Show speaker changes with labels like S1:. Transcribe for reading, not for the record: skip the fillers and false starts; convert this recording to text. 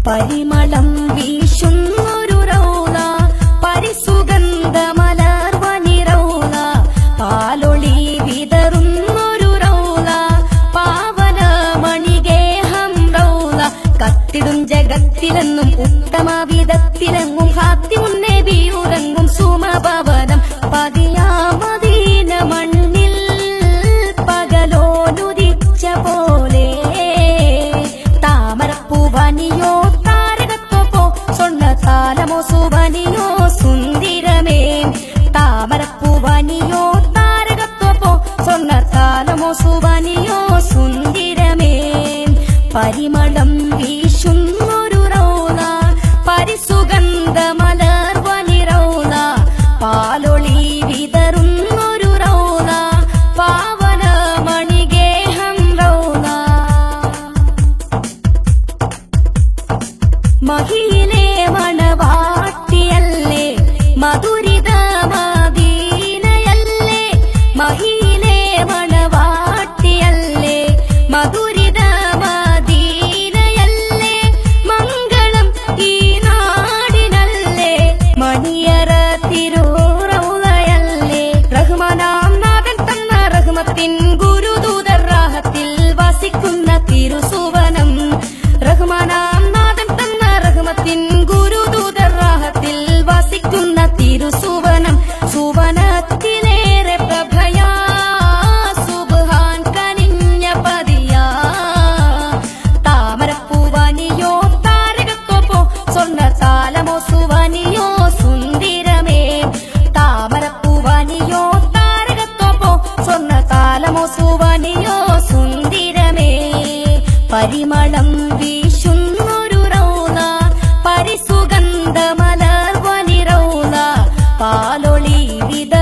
S1: പരിമളം വീശുന്നൊരു റൗള പരിസുഗന്ധമലർവനി റൗള പാലൊളി വിതറുന്നൊരു റൗള പാവനമണിഗേഹം റൗള കത്തിടും ജഗത്തിലെന്നും ഉത്തമ വിധത്തിലെങ്ങും ഹാത്തിമുന്നേ വീയുറങ്ങും സുമഭവനം പതിയാ മദീന മണ്ണിൽ പകലോനുദിച്ച പോലെ താമരപ്പൂവനിയോ താരകത്വപ്പോ സ്വർണ്ണ താലമോ സുവനിയോ സുന്ദരമേ താമരപ്പൂവനിയോ താരകത്വപ്പോ സ്വർണ്ണ താലമോ സുവനിയോ സുന്ദരമേ പരിമളം വീശുന്നൊരു റൗള പരിസുഗന്ധമലർവനി റൗള പാലൊളി വിതറുന്നൊരു റൗള പാവനമണിഗേഹം റൗള മഹിയിലെ മണവാട്ടിയല്ലേ മധുരിത മദീനയല്ലേ മഹിയിലെ മണവാട്ടിയല്ലേ മധുരിത മദീനയല്ലേ മംഗളം ഈ നാടിനല്ലേ മണിയറ തിരുറൗളയല്ലേ റഹ്മാനാം നാഥൻ തന്ന റഹ്മത്തിൻ ഗുരുദൂതർ റാഹത്തിൽ വസിക്കുന്ന തിരുസുവനം റഹ്മാനാം നാഥൻ തന്ന റഹ്മത്തിൻ ഗുരുദൂതർ റാഹത്തിൽ വസിക്കുന്ന തിരുസുവനം സുവനത്തിലേറെ പ്രഭയാ സുബ്ഹാൻ കനിഞ്ഞ പതിയാ താമരപ്പൂവനിയോ താരകത്വപ്പോ സ്വർണ്ണ താലമോ സുവനിയോ സുന്ദരമേ താമരപ്പൂവനിയോ താരകത്വപ്പോ സ്വർണ്ണ താലമോ സുവനിയോ സുന്ദരമേ പരിമളം വീശുന്നൊരു റൗള പരിസുഗന്ധമലർവനി റൗള പാലൊളി വിത